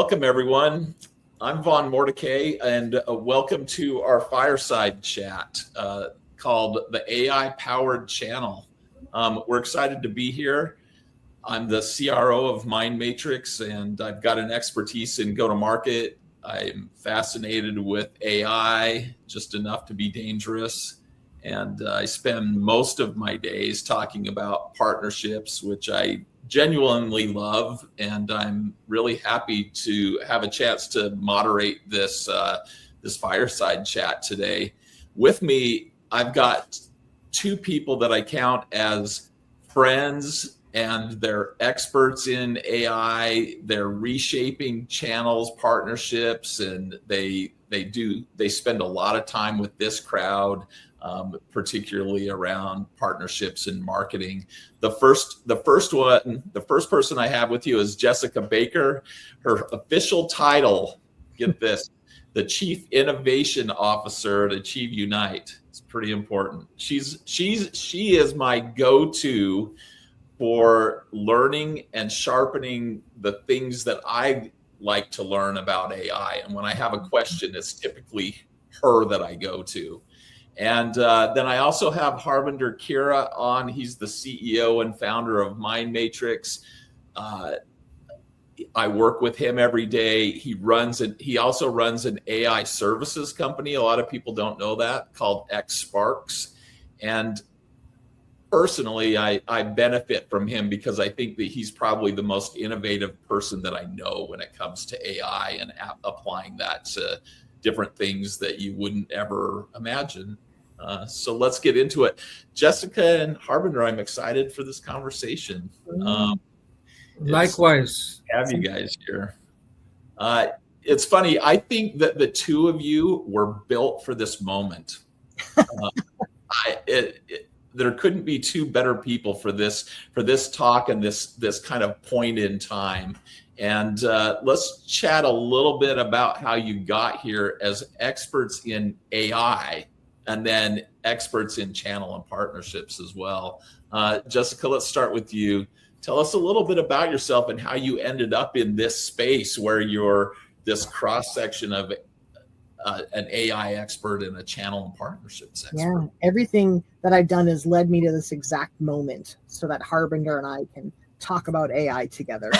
welcome everyone. I'm Vaughn Mordecai, and welcome to our fireside chat called the AI-powered channel. We're excited to be here. I'm the CRO of Mindmatrix, and I've got an expertise in go-to-market. I'm fascinated with AI, just enough to be dangerous. And I spend most of my days talking about partnerships, which I genuinely love, and I'm really happy to have a chance to moderate this this fireside chat today. With me, I've got two people that I count as friends, and they're experts in AI. They're reshaping channels, partnerships, and they spend a lot of time with this crowd. Particularly around partnerships and marketing. The first person I have with you is Jessica Baker. Her official title, get this, the Chief Innovation Officer at AchieveUnite. It's pretty important. She is my go-to for learning and sharpening the things that I like to learn about AI. And when I have a question, it's typically her that I go to. And then I also have Harbinder Khera on. He's the CEO and founder of Mindmatrix. I work with him every day. He also runs an AI services company. A lot of people don't know that, called XSparks. And personally, I benefit from him because I think that he's probably the most innovative person that I know when it comes to AI and applying that to different things that you wouldn't ever imagine. So let's get into it. Jessica and Harbinder, I'm excited for this conversation. Likewise. Have you guys here. It's funny. I think that the two of you were built for this moment. There couldn't be two better people for this talk and this kind of point in time. And let's chat a little bit about how you got here as experts in AI, and then experts in channel and partnerships as well. Jessica, let's start with you. Tell us a little bit about yourself and how you ended up in this space where you're this cross-section of an AI expert and a channel and partnerships expert. Yeah, everything that I've done has led me to this exact moment so that Harbinder and I can talk about AI together.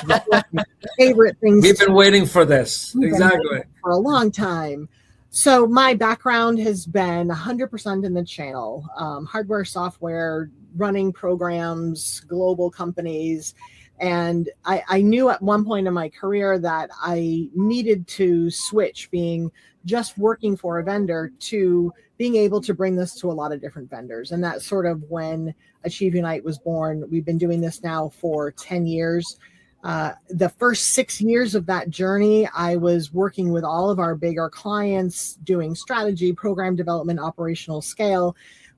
Favorite things. We've been waiting for this. Exactly. For a long time. So my background has been 100% in the channel, hardware, software, running programs, global companies. And I knew at one point in my career that I needed to switch being just working for a vendor to being able to bring this to a lot of different vendors. And that's sort of when AchieveUnite was born. We've been doing this now for 10 years. The first 6 years of that journey, I was working with all of our bigger clients, doing strategy, program development, operational scale,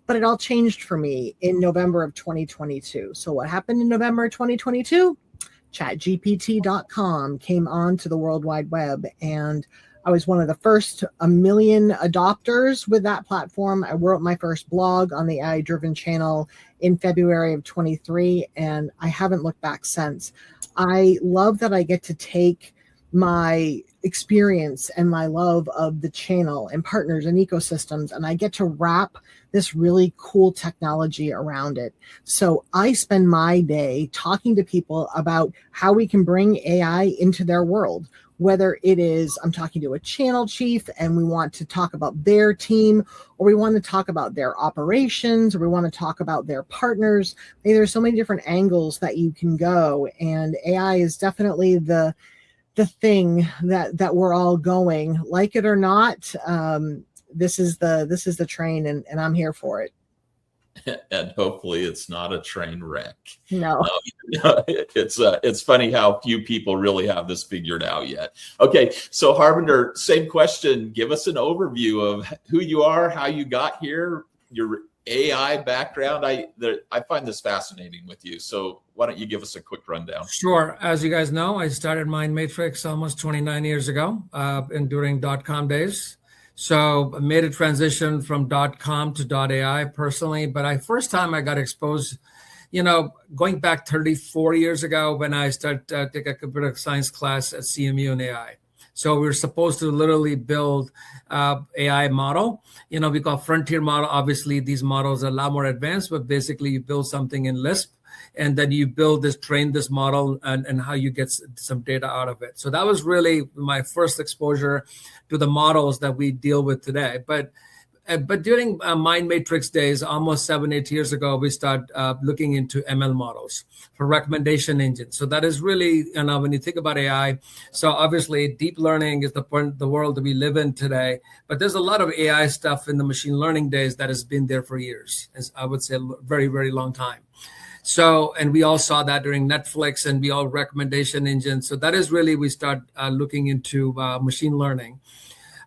but it all changed for me in November of 2022. So what happened in November of 2022? ChatGPT.com came onto the World Wide Web, and I was one of the first 1 million adopters with that platform. I wrote my first blog on the AI-driven channel in February of 23, and I haven't looked back since. I love that I get to take my experience and my love of the channel and partners and ecosystems, and I get to wrap this really cool technology around it. So I spend my day talking to people about how we can bring AI into their world, whether it is I'm talking to a channel chief and we want to talk about their team, or we want to talk about their operations, or we want to talk about their partners. There's so many different angles that you can go, and AI is definitely the thing that we're all going, like it or not. This is the train, and I'm here for it. And hopefully it's not a train wreck. No. It's funny how few people really have this figured out yet. Okay, so Harbinder, same question. Give us an overview of who you are, how you got here, your AI background. I find this fascinating with you. So why don't you give us a quick rundown? Sure. As you guys know, I started Mindmatrix almost 29 years ago, during .com days. So I made a transition from .com to .ai personally, but first time I got exposed going back 34 years ago when I started to take a computer science class at CMU in AI. So we were supposed to literally build AI model. We call frontier model. Obviously, these models are a lot more advanced, but basically you build something in Lisp, and then you train this model and how you get some data out of it. So that was really my first exposure to the models that we deal with today. But during Mindmatrix days, almost 7-8 years ago, we started looking into ML models for recommendation engines. So that is really, when you think about AI, so obviously deep learning is the world that we live in today. But there's a lot of AI stuff in the machine learning days that has been there for years, as I would say, a very, very long time. So, and we all saw that during Netflix and we all recommendation engines. So that is really, we start looking into machine learning.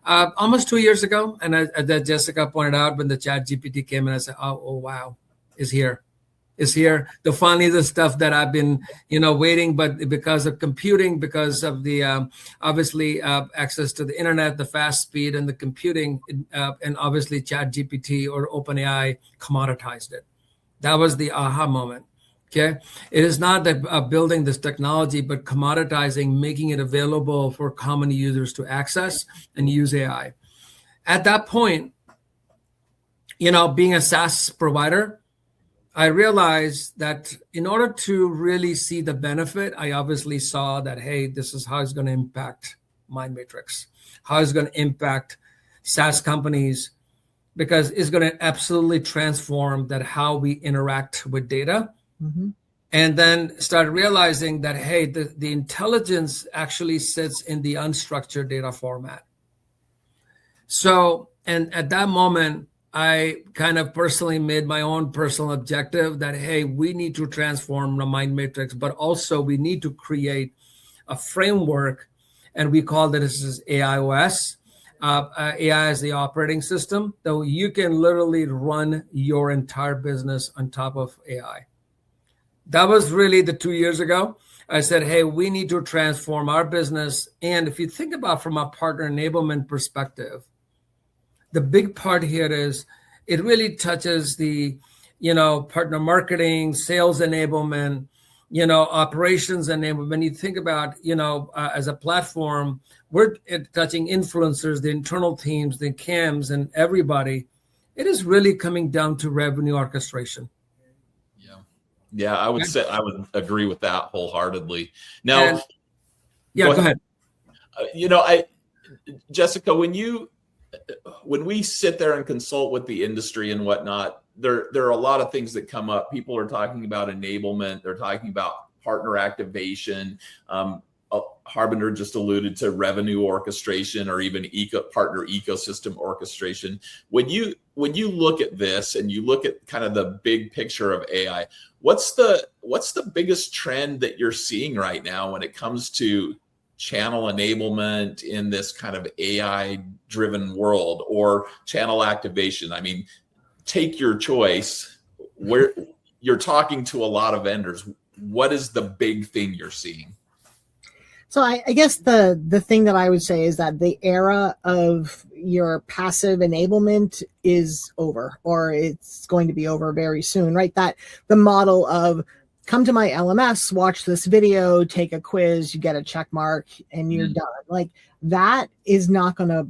Almost 2 years ago, and as Jessica pointed out, when the chat GPT came in, I said, oh wow, it's here. Finally, the stuff that I've been, waiting, but because of computing, because of the, obviously, access to the internet, the fast speed and the computing, and obviously chat GPT or OpenAI commoditized it. That was the aha moment. Okay, it is not that building this technology, but commoditizing, making it available for common users to access and use AI. At that point, being a SaaS provider, I realized that in order to really see the benefit, I obviously saw that, hey, this is how it's going to impact Mindmatrix, how it's going to impact SaaS companies, because it's going to absolutely transform that how we interact with data. Mm-hmm. And then start realizing that, hey, the intelligence actually sits in the unstructured data format. So, and at that moment, I kind of personally made my own personal objective that, hey, we need to transform the Mindmatrix, but also we need to create a framework, and we call this as AIOS. AI is the operating system, though you can literally run your entire business on top of AI. That was really the 2 years ago. I said, hey, we need to transform our business. And if you think about from a partner enablement perspective, the big part here is it really touches the, partner marketing, sales enablement, operations enablement. When you think about, as a platform, we're touching influencers, the internal teams, the CAMs, and everybody. It is really coming down to revenue orchestration. Yeah, I would agree with that wholeheartedly. Now, go ahead. Jessica, when we sit there and consult with the industry and whatnot, there are a lot of things that come up. People are talking about enablement. They're talking about partner activation. Harbinder just alluded to revenue orchestration or even partner ecosystem orchestration. When you look at this and you look at kind of the big picture of AI, what's the biggest trend that you're seeing right now when it comes to channel enablement in this kind of AI driven world, or channel activation? I mean, take your choice. Where you're talking to a lot of vendors, what is the big thing you're seeing? So I guess the thing that I would say is that the era of your passive enablement is over, or it's going to be over very soon, right? That the model of come to my LMS, watch this video, take a quiz, you get a check mark, and you're done. Like that is not gonna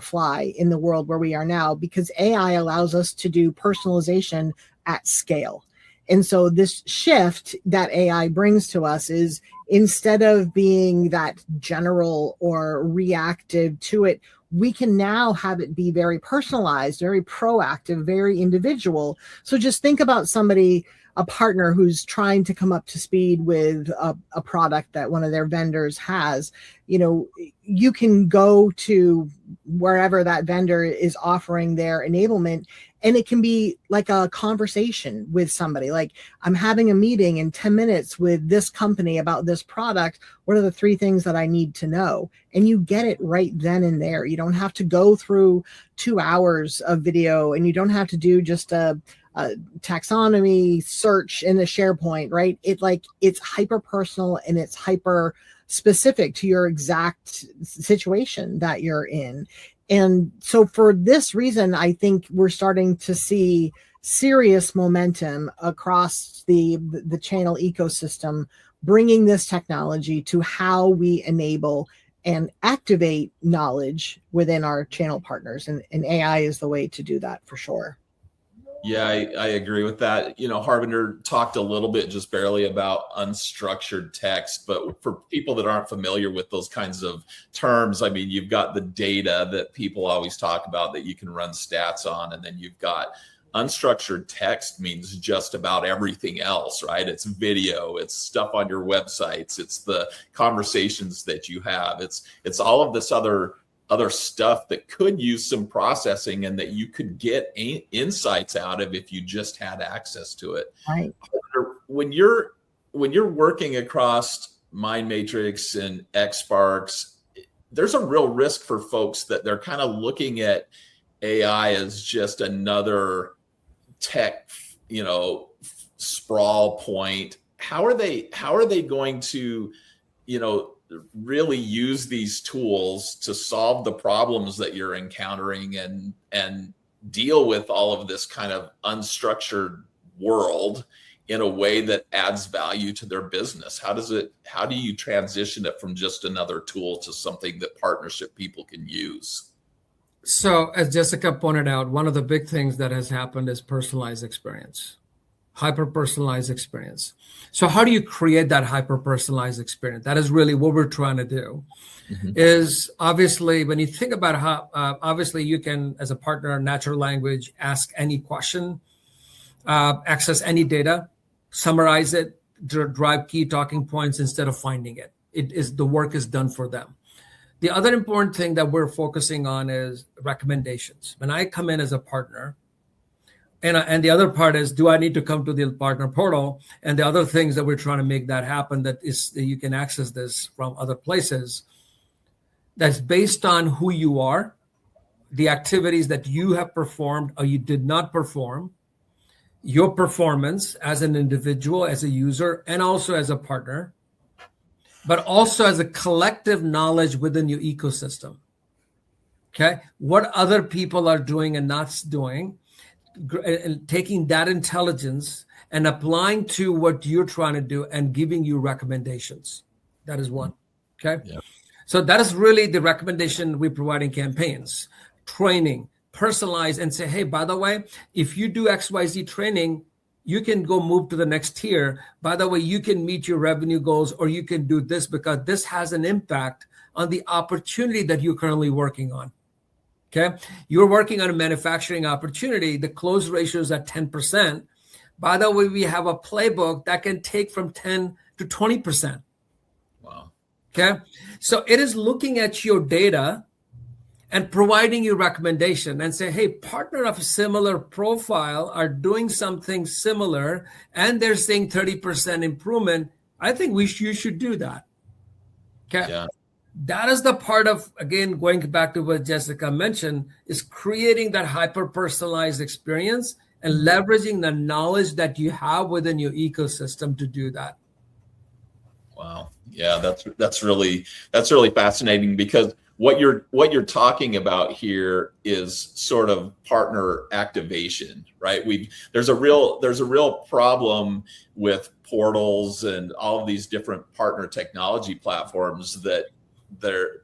fly in the world where we are now, because AI allows us to do personalization at scale. And so this shift that AI brings to us is, instead of being that general or reactive to it, we can now have it be very personalized, very proactive, very individual. So just think about somebody, a partner who's trying to come up to speed with a product that one of their vendors has. You can go to wherever that vendor is offering their enablement, and it can be like a conversation with somebody. Like, I'm having a meeting in 10 minutes with this company about this product. What are the 3 things that I need to know? And you get it right then and there. You don't have to go through 2 hours of video, and you don't have to do just a taxonomy search in the SharePoint, right? It's hyper personal, and it's hyper specific to your exact situation that you're in. And so for this reason, I think we're starting to see serious momentum across the channel ecosystem, bringing this technology to how we enable and activate knowledge within our channel partners. And AI is the way to do that for sure. Yeah, I agree with that. Harbinder talked a little bit, just barely, about unstructured text, but for people that aren't familiar with those kinds of terms, I mean, you've got the data that people always talk about that you can run stats on, and then you've got unstructured text means just about everything else, right? It's video, it's stuff on your websites, it's the conversations that you have, it's all of this other stuff that could use some processing and that you could get insights out of if you just had access to it. Right. When you're working across Mindmatrix and XSparks, there's a real risk for folks that they're kind of looking at AI as just another tech, sprawl point. How are they going to, really use these tools to solve the problems that you're encountering and deal with all of this kind of unstructured world in a way that adds value to their business? How do you transition it from just another tool to something that partnership people can use? So as Jessica pointed out, one of the big things that has happened is personalized experience, hyper-personalized experience. So how do you create that hyper-personalized experience? That is really what we're trying to do. Mm-hmm. Is obviously, when you think about how, obviously you can, as a partner, natural language, ask any question, access any data, summarize it, drive key talking points instead of finding it. The work is done for them. The other important thing that we're focusing on is recommendations. When I come in as a partner, and the other part is, do I need to come to the partner portal? And the other things that we're trying to make that happen, that you can access this from other places. That's based on who you are, the activities that you have performed or you did not perform, your performance as an individual, as a user, and also as a partner, but also as a collective knowledge within your ecosystem. Okay, what other people are doing and not doing, and taking that intelligence and applying to what you're trying to do and giving you recommendations. That is one. Okay. Yeah. So that is really the recommendation we provide in campaigns, training, personalize, and say, hey, by the way, if you do XYZ training, you can go move to the next tier. By the way, you can meet your revenue goals, or you can do this because this has an impact on the opportunity that you're currently working on. Okay, you're working on a manufacturing opportunity. The close ratio is at 10%. By the way, we have a playbook that can take from 10 to 20%. Wow. Okay, so it is looking at your data and providing you recommendation and say, hey, partner of a similar profile are doing something similar and they're seeing 30% improvement. I think you should do that. Okay. Yeah. That is the part of, again, going back to what Jessica mentioned, is creating that hyper-personalized experience and leveraging the knowledge that you have within your ecosystem to do that. Wow. Yeah, that's really fascinating, because what you're talking about here is sort of partner activation, right? There's a real problem with portals and all of these different partner technology platforms that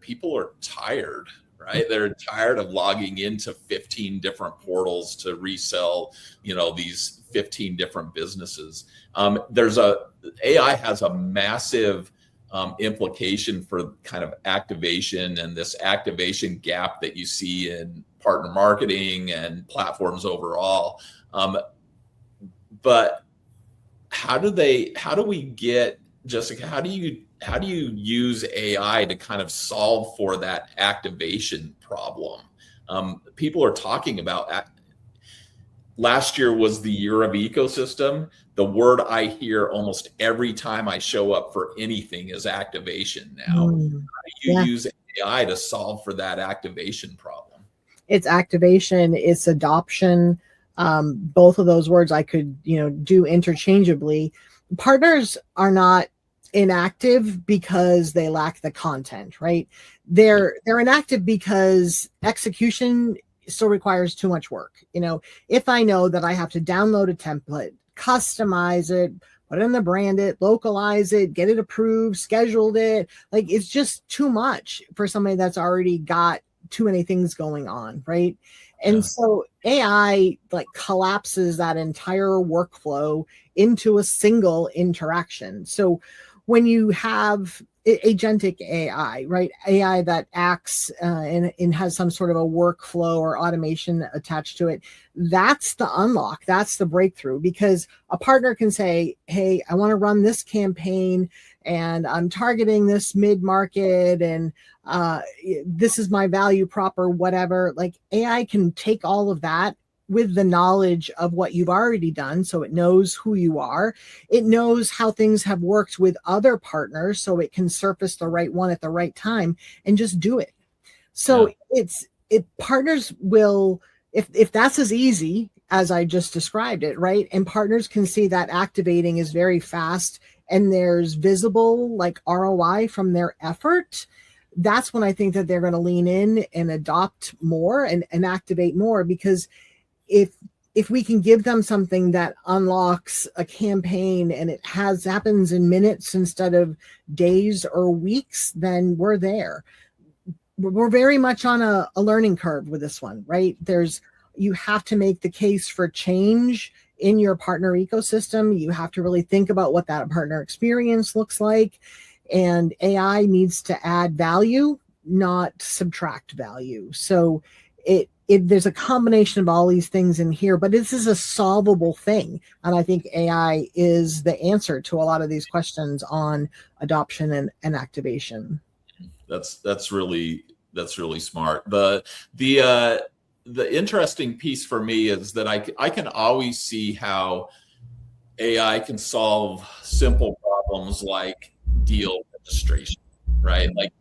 people are tired, right? They're tired of logging into 15 different portals to resell, these 15 different businesses. AI has a massive implication for kind of activation and this activation gap that you see in partner marketing and platforms overall. But how do we get, Jessica, how do you use AI to kind of solve for that activation problem? People are talking about last year was the year of ecosystem. The word I hear almost every time I show up for anything is activation now. How do you use AI to solve for that activation problem? It's activation, it's adoption. Both of those words I could, do interchangeably. Partners are not inactive because they lack the content, right? They're inactive because execution still requires too much work. If I know that I have to download a template, customize it, put it in the brand it, localize it, get it approved, scheduled it, like it's just too much for somebody that's already got too many things going on, right? And so AI like collapses that entire workflow into a single interaction. So when you have agentic AI, right? AI that acts and has some sort of a workflow or automation attached to it, that's the unlock. That's the breakthrough, because a partner can say, hey, I want to run this campaign and I'm targeting this mid-market and this is my value prop or whatever. Like AI can take all of that with the knowledge of what you've already done. So it knows who you are. It knows how things have worked with other partners. So it can surface the right one at the right time and just do it. So partners will, if that's as easy as I just described it, right? And partners can see that activating is very fast and there's visible like ROI from their effort. That's when I think that they're going to lean in and adopt more and activate more, because if we can give them something that unlocks a campaign and it happens in minutes instead of days or weeks, then we're there. We're very much on a learning curve with this one, right? You have to make the case for change in your partner ecosystem. You have to really think about what that partner experience looks like. And AI needs to add value, not subtract value. So there's a combination of all these things in here, but this is a solvable thing. And I think AI is the answer to a lot of these questions on adoption and activation. That's really smart. The interesting piece for me is that I can always see how AI can solve simple problems like deal registration, right? Like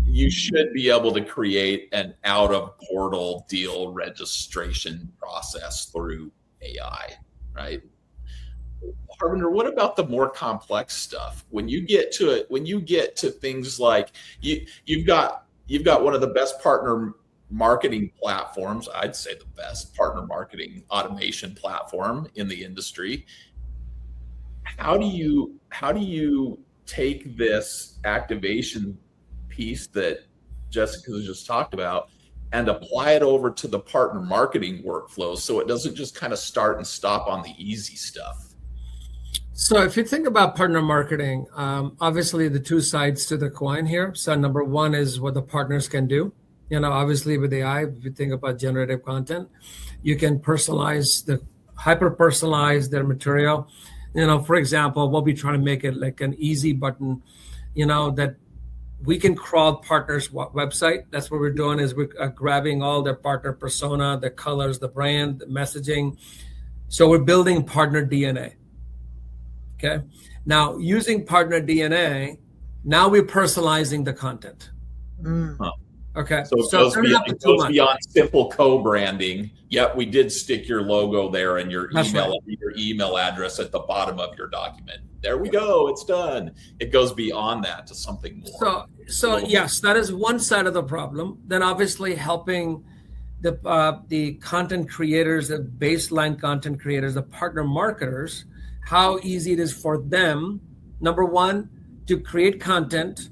you should be able to create an out of portal deal registration process through AI, right? Harbinder, what about the more complex stuff? When you get to it, when you get to things like you've got one of the best partner marketing platforms, I'd say the best partner marketing automation platform in the industry. How do you take this activation piece that Jessica just talked about and apply it over to the partner marketing workflow so it doesn't just kind of start and stop on the easy stuff? So if you think about partner marketing, obviously the two sides to the coin here. So number one is what the partners can do. Obviously with AI, if you think about generative content, you can hyper-personalize their material. For example, we'll be trying to make it like an easy button, that we can crawl partners' website. That's what we're doing, is we're grabbing all their partner persona, the colors, the brand, the messaging. So we're building partner DNA. Okay. Now using partner DNA, now we're personalizing the content. Okay. So it goes beyond simple co-branding. Yep, we did stick your logo there and your email address at the bottom of your document. There we go. It's done. It goes beyond that to something more. So yes, that is one side of the problem. Then obviously helping the content creators, the baseline content creators, the partner marketers, how easy it is for them, number one, to create content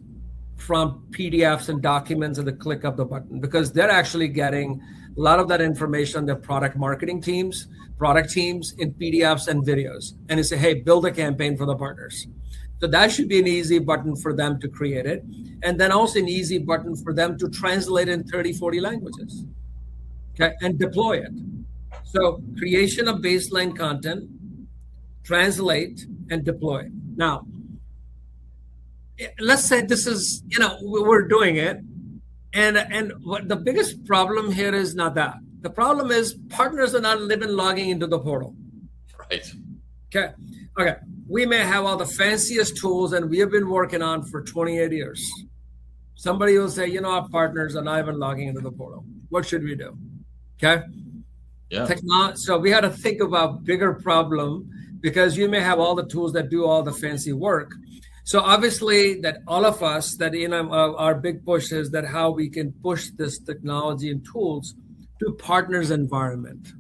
from PDFs and documents at the click of the button, because they're actually getting a lot of that information on their product marketing teams, product teams in PDFs and videos. And they say, hey, build a campaign for the partners. So that should be an easy button for them to create it. And then also an easy button for them to translate in 30, 40 languages, okay, and deploy it. So creation of baseline content, translate and deploy. Now, let's say this is, we're doing it. And what the biggest problem here is not that. The problem is partners are not logging into the portal. Right. Okay. We may have all the fanciest tools and we have been working on for 28 years. Somebody will say, our partners are not even logging into the portal. What should we do? Okay. Yeah. So we had to think about bigger problem, because you may have all the tools that do all the fancy work. So obviously that all of us, that our big push is that how we can push this technology and tools to partners' environment.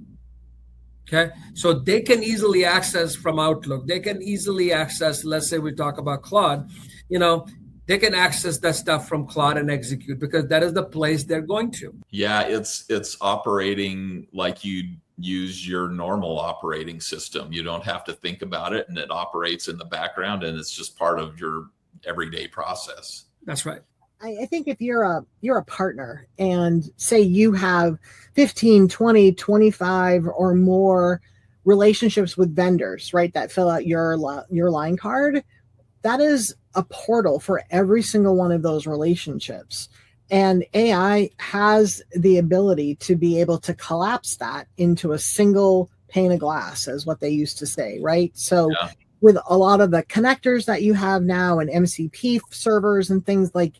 Okay, so they can easily access from Outlook. They can easily access, let's say we talk about Claude, they can access that stuff from Claude and execute, because that is the place they're going to. Yeah, it's operating like you use your normal operating system. You don't have to think about it, and it operates in the background, and it's just part of your everyday process. That's right. I think if you're a partner and say you have 15, 20, 25 or more relationships with vendors, right, that fill out your line card, that is a portal for every single one of those relationships. And AI has the ability to be able to collapse that into a single pane of glass, as what they used to say, right? So yeah. With a lot of the connectors that you have now and MCP servers and things, like,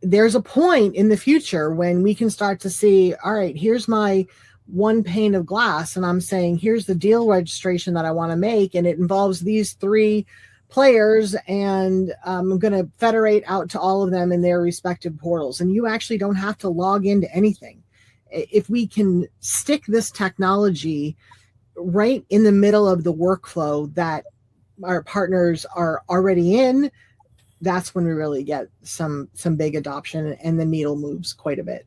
there's a point in the future when we can start to see, all right, here's my one pane of glass, and I'm saying, here's the deal registration that I want to make, and it involves these 3 players, and I'm going to federate out to all of them in their respective portals. And you actually don't have to log into anything. If we can stick this technology right in the middle of the workflow that our partners are already in, that's when we really get some big adoption, and the needle moves quite a bit.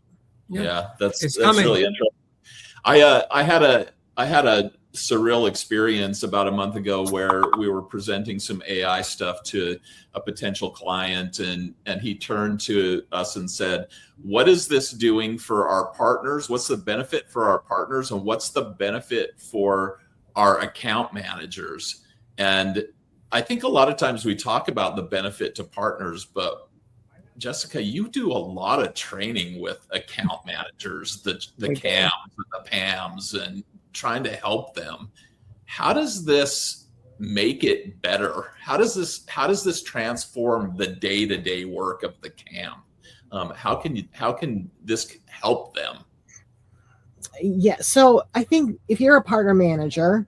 Yeah, that's really interesting. I had a surreal experience about a month ago where we were presenting some AI stuff to a potential client, and he turned to us and said, "What is this doing for our partners? What's the benefit for our partners, and what's the benefit for our account managers?" And I think a lot of times we talk about the benefit to partners, but Jessica, you do a lot of training with account managers, the CAMs and the PAMs, and trying to help them. How does this make it better? How does this transform the day-to-day work of the CAM? How can this help them? Yeah, so I think if you're a partner manager,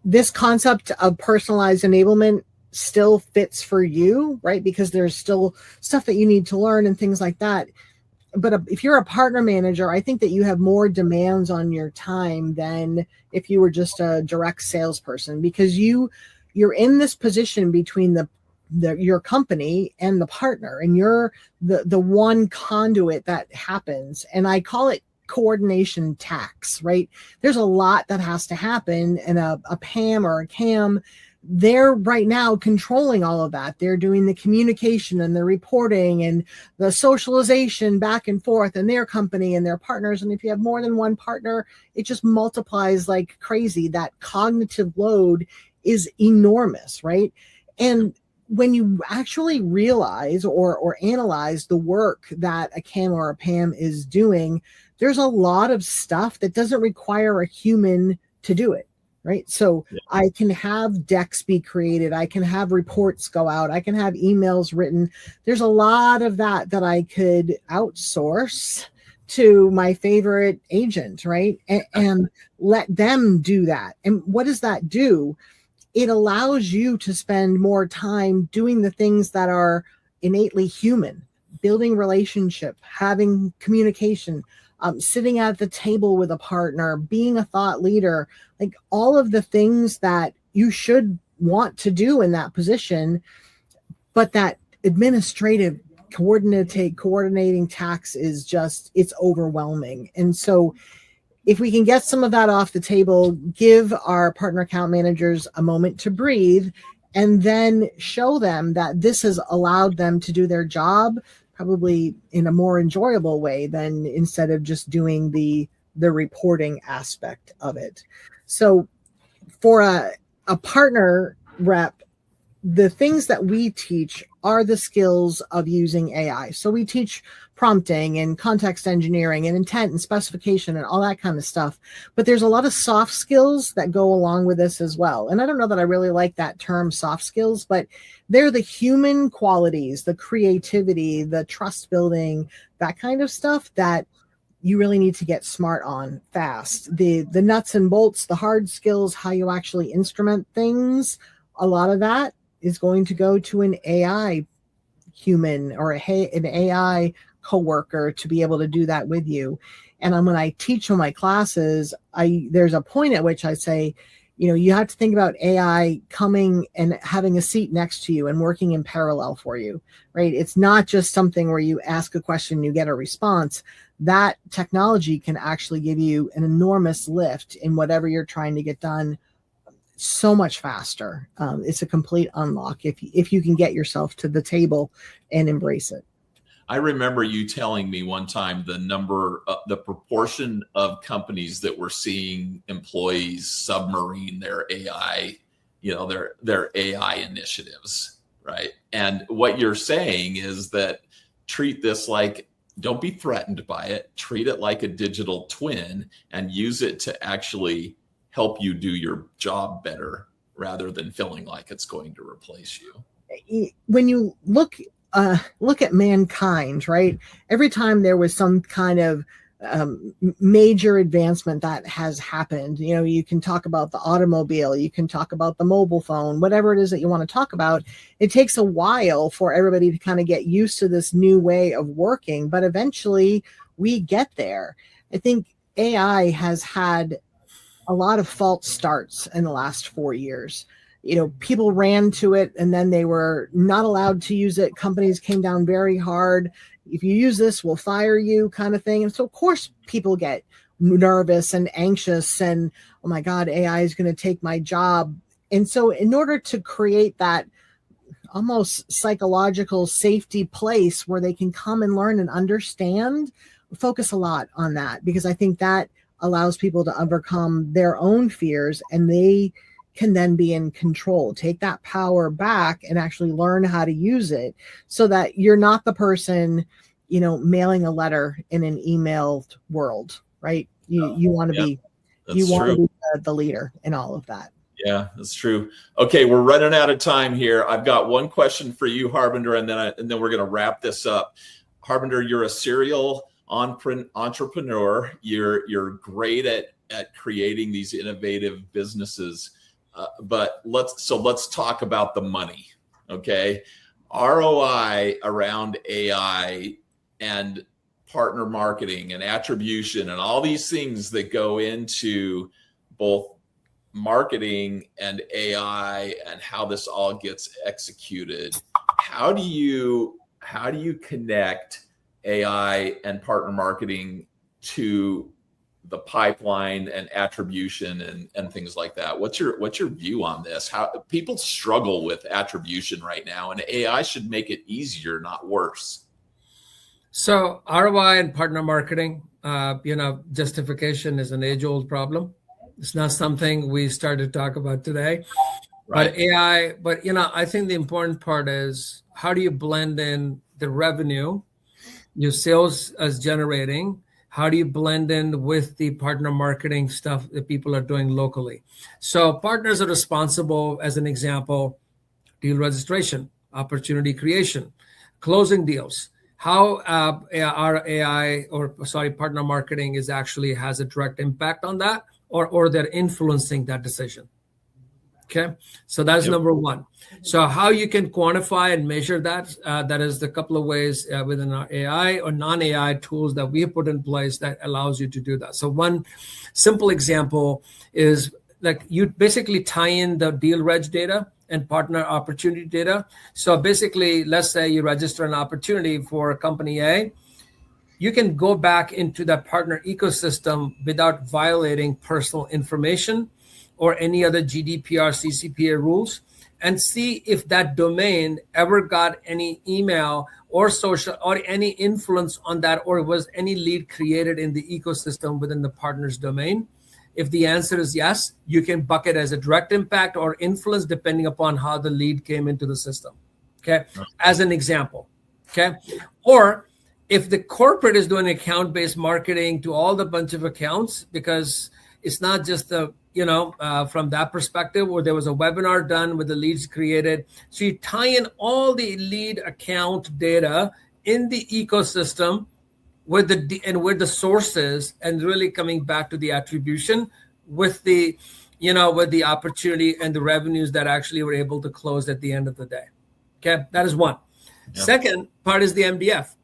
this concept of personalized enablement still fits for you, right? Because there's still stuff that you need to learn and things like that. But if you're a partner manager, I think that you have more demands on your time than if you were just a direct salesperson, because you're in this position between your company and the partner, and you're the one conduit that happens. And I call it coordination tax, right? There's a lot that has to happen, and a PAM or a CAM, they're right now controlling all of that. They're doing the communication and the reporting and the socialization back and forth in their company and their partners. And if you have more than one partner, it just multiplies like crazy. That cognitive load is enormous, right? And when you actually realize or analyze the work that a CAM or a PAM is doing, there's a lot of stuff that doesn't require a human to do it, right? So yeah. I can have decks be created. I can have reports go out. I can have emails written. There's a lot of that I could outsource to my favorite agent, right? And let them do that. And what does that do? It allows you to spend more time doing the things that are innately human, building relationship, having communication, sitting at the table with a partner, being a thought leader, like all of the things that you should want to do in that position. But that administrative coordinating tax is just, it's overwhelming. And so if we can get some of that off the table, give our partner account managers a moment to breathe, and then show them that this has allowed them to do their job probably in a more enjoyable way than instead of just doing the reporting aspect of it. So for a partner rep, the things that we teach are the skills of using AI. So we teach prompting and context engineering and intent and specification and all that kind of stuff. But there's a lot of soft skills that go along with this as well. And I don't know that I really like that term soft skills, but they're the human qualities, the creativity, the trust building, that kind of stuff that you really need to get smart on fast. The nuts and bolts, the hard skills, how you actually instrument things, a lot of that is going to go to an AI human or an AI coworker to be able to do that with you. And when I teach on my classes, there's a point at which I say, you have to think about AI coming and having a seat next to you and working in parallel for you, right? It's not just something where you ask a question, you get a response. That technology can actually give you an enormous lift in whatever you're trying to get done so much faster. It's a complete unlock if you can get yourself to the table and embrace it. I remember you telling me one time the proportion of companies that were seeing employees submarine their AI, their AI initiatives, right? And what you're saying is that treat this like, don't be threatened by it. Treat it like a digital twin and use it to actually help you do your job better rather than feeling like it's going to replace you. When you look at mankind, right? Every time there was some kind of major advancement that has happened, you can talk about the automobile, you can talk about the mobile phone, whatever it is that you want to talk about. It takes a while for everybody to kind of get used to this new way of working, but eventually we get there. I think AI has had a lot of false starts in the last 4 years. People ran to it and then they were not allowed to use it. Companies came down very hard. If you use this, we'll fire you, kind of thing. And so of course people get nervous and anxious and, oh my God, AI is going to take my job. And so in order to create that almost psychological safety place where they can come and learn and understand, focus a lot on that, because I think that allows people to overcome their own fears and they can then be in control, take that power back and actually learn how to use it so that you're not the person, mailing a letter in an emailed world, right? You want to be the leader in all of that. Yeah, that's true. Okay, we're running out of time here. I've got one question for you, Harbinder, and then we're going to wrap this up. Harbinder, you're a serial entrepreneur. You're great at creating these innovative businesses. But let's talk about the money. Okay, ROI around AI and partner marketing and attribution and all these things that go into both marketing and AI and how this all gets executed. How do you connect AI and partner marketing to the pipeline and attribution and things like that? What's your view on this? How people struggle with attribution right now, and AI should make it easier, not worse. So ROI and partner marketing, justification is an age-old problem. It's not something we started to talk about today. Right. But AI, I think the important part is how do you blend in the revenue your sales is generating? How do you blend in with the partner marketing stuff that people are doing locally? So partners are responsible, as an example, deal registration, opportunity creation, closing deals. How our partner marketing has a direct impact on that, or they're influencing that decision. Okay, so that's number one. So how you can quantify and measure that, that is the couple of ways within our AI or non-AI tools that we have put in place that allows you to do that. So one simple example is like you basically tie in the deal reg data and partner opportunity data. So basically, let's say you register an opportunity for company A. You can go back into that partner ecosystem without violating personal information or any other GDPR, CCPA rules, and see if that domain ever got any email or social or any influence on that, or was any lead created in the ecosystem within the partner's domain. If the answer is yes, you can bucket as a direct impact or influence depending upon how the lead came into the system. Okay, as an example. Okay, or if the corporate is doing account-based marketing to all the bunch of accounts, because it's not just the from that perspective, where there was a webinar done with the leads created. So you tie in all the lead account data in the ecosystem with the sources, and really coming back to the attribution with the opportunity and the revenues that actually were able to close at the end of the day. Okay, that is one. Yep. Second part is the MDF.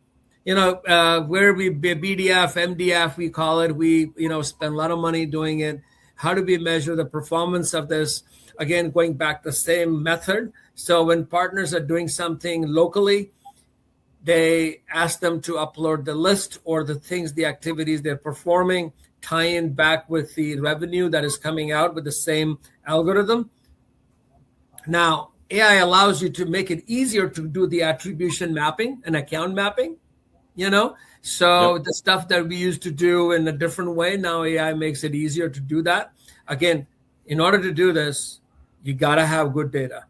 where we BDF, MDF, we call it, we, spend a lot of money doing it. How do we measure the performance of this? Again, going back the same method. So when partners are doing something locally, they ask them to upload the list or the things, the activities they're performing, tie in back with the revenue that is coming out with the same algorithm. Now, AI allows you to make it easier to do the attribution mapping and account mapping, So the stuff that we used to do in a different way, now AI makes it easier to do that. Again, in order to do this, you got to have good data.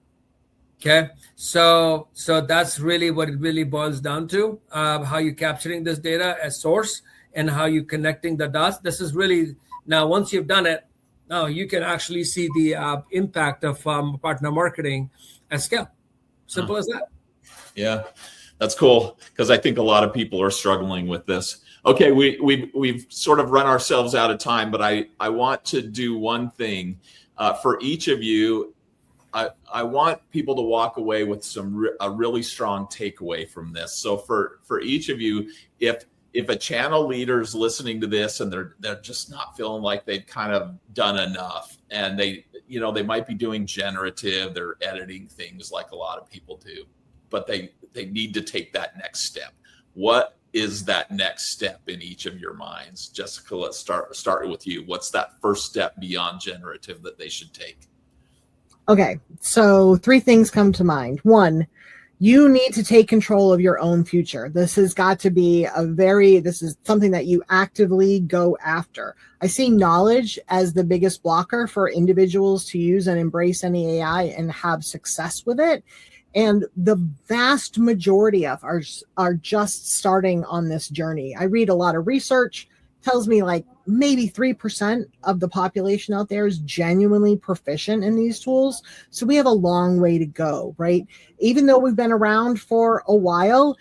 Okay, so that's really what it really boils down to, how you're capturing this data as source and how you're connecting the dots. This is really, now once you've done it, now you can actually see the impact of partner marketing at scale. Simple as that. Yeah, that's cool, because I think a lot of people are struggling with this. Okay, we've sort of run ourselves out of time, but I want to do one thing for each of you. I want people to walk away with a really strong takeaway from this. So for each of you, if a channel leader is listening to this and they're just not feeling like they've kind of done enough, and they might be doing generative, they're editing things like a lot of people do, but they need to take that next step. What is that next step in each of your minds? Jessica, let's start with you. What's that first step beyond generative that they should take? Okay, so 3 things come to mind. 1, you need to take control of your own future. This has got to be this is something that you actively go after. I see knowledge as the biggest blocker for individuals to use and embrace any AI and have success with it. And the vast majority of us are just starting on this journey. I read a lot of research, tells me like maybe 3% of the population out there is genuinely proficient in these tools. So we have a long way to go, right? Even though we've been around for a while,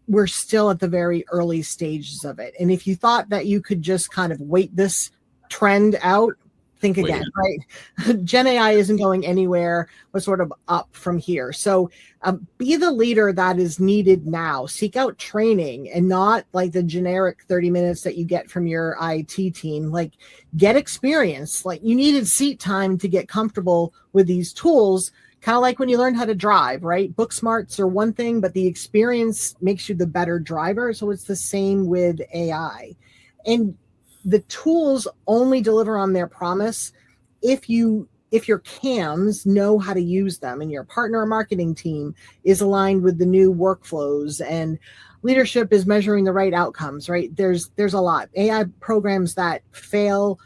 we're still at the very early stages of it. And if you thought that you could just kind of wait this trend out, think again, right? Gen AI isn't going anywhere. We're sort of up from here. So be the leader that is needed now. Seek out training, and not like the generic 30 minutes that you get from your IT team. Like, get experience. Like, you needed seat time to get comfortable with these tools. Kind of like when you learn how to drive, right? Book smarts are one thing, but the experience makes you the better driver. So it's the same with AI. And the tools only deliver on their promise if your CAMs know how to use them, and your partner marketing team is aligned with the new workflows, and leadership is measuring the right outcomes, right? There's a lot. AI programs that fail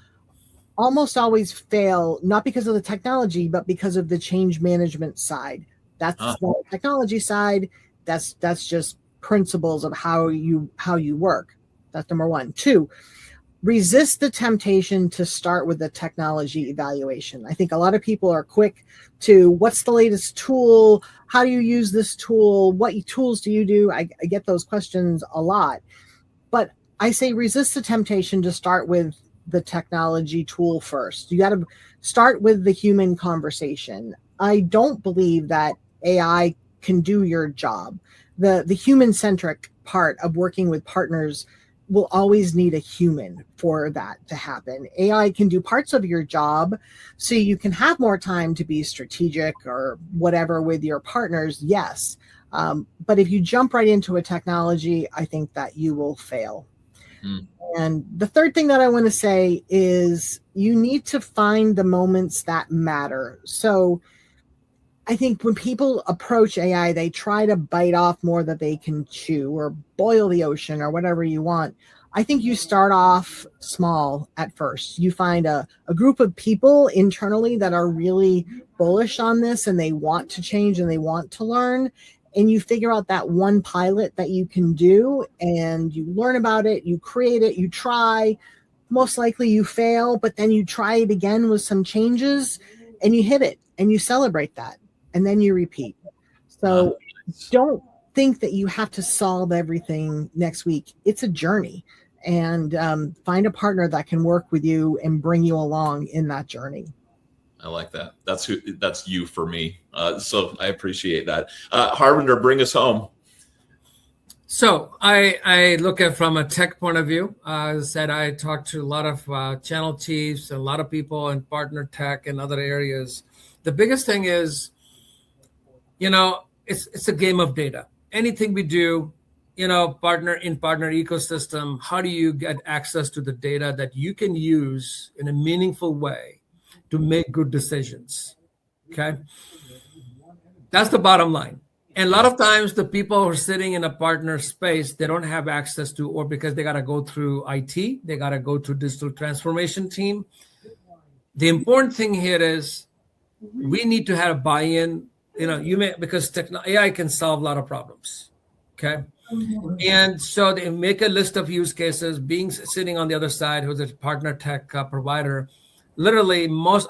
almost always fail, not because of the technology, but because of the change management side. That's the technology side. That's just principles of how you work. That's number 1. 2, resist the temptation to start with the technology evaluation. I think a lot of people are quick to, what's the latest tool? How do you use this tool? What tools do you do? I get those questions a lot. But I say resist the temptation to start with the technology tool first. You got to start with the human conversation. I don't believe that AI can do your job. The human-centric part of working with partners will always need a human for that to happen. AI can do parts of your job so you can have more time to be strategic or whatever with your partners, yes. But if you jump right into a technology, I think that you will fail. And the third thing that I want to say is you need to find the moments that matter. So I think when people approach AI, they try to bite off more than they can chew, or boil the ocean, or whatever you want. I think you start off small at first. You find a group of people internally that are really bullish on this, and they want to change and they want to learn. And you figure out that one pilot that you can do, and you learn about it, you create it, you try. Most likely you fail, but then you try it again with some changes, and you hit it, and you celebrate that. And then you repeat. So don't think that you have to solve everything next week. It's a journey, and find a partner that can work with you and bring you along in that journey. I like that. That's you for me. So I appreciate that. Harbinder, bring us home. So I look at from a tech point of view. As I said, I talk to a lot of channel chiefs, a lot of people in partner tech and other areas. The biggest thing is, it's a game of data. Anything we do, partner ecosystem, how do you get access to the data that you can use in a meaningful way to make good decisions? Okay. That's the bottom line. And a lot of times the people who are sitting in a partner space, they don't have access to, or because they got to go through IT, they got to go through digital transformation team. The important thing here is we need to have buy-in, because AI can solve a lot of problems. Okay. And so they make a list of use cases, sitting on the other side, who's a partner tech provider. Literally, what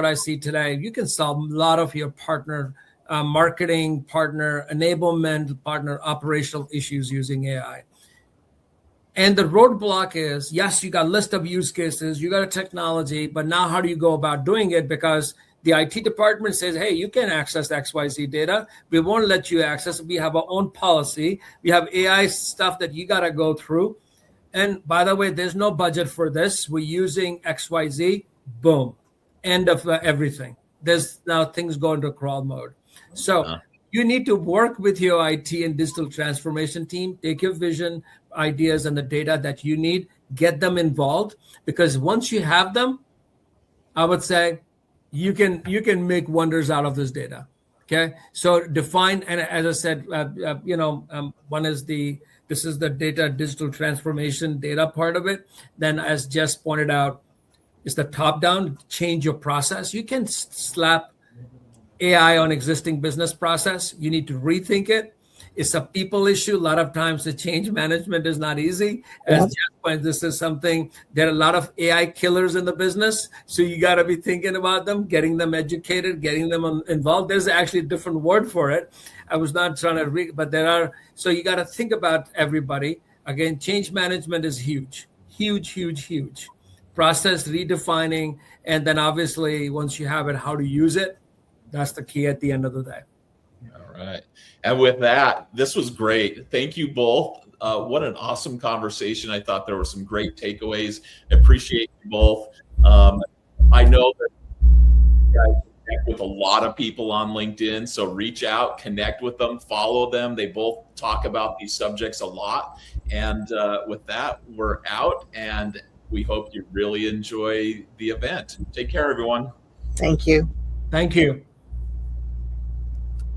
I see today, you can solve a lot of your partner marketing, partner enablement, partner operational issues using AI. And the roadblock is, yes, you got a list of use cases, you got a technology, but now how do you go about doing it? Because the IT department says, hey, you can access XYZ data. We won't let you access it. We have our own policy. We have AI stuff that you got to go through. And by the way, there's no budget for this. We're using XYZ. Boom. End of everything. There's now things go into crawl mode. So you need to work with your IT and digital transformation team, take your vision, ideas, and the data that you need, get them involved, because once you have them, I would say you can make wonders out of this data. Okay. So define, and as I said, one is this is the data digital transformation data part of it. Then as Jess pointed out, it's the top down, change your process. You can slap AI on existing business process. You need to rethink it. It's a people issue. A lot of times the change management is not easy. As Jeff pointed, this is something, there are a lot of AI killers in the business. So you got to be thinking about them, getting them educated, getting them involved. There's actually a different word for it. I was not trying to read, but there are. So you got to think about everybody. Again, change management is huge, huge, huge, huge. Process redefining. And then obviously once you have it, how to use it. That's the key at the end of the day. All right. And with that, this was great. Thank you both. What an awesome conversation. I thought there were some great takeaways. Appreciate you both. I know that you guys connect with a lot of people on LinkedIn, so reach out, connect with them, follow them. They both talk about these subjects a lot. And with that, we're out, and we hope you really enjoy the event. Take care, everyone. Thank you. Thank you.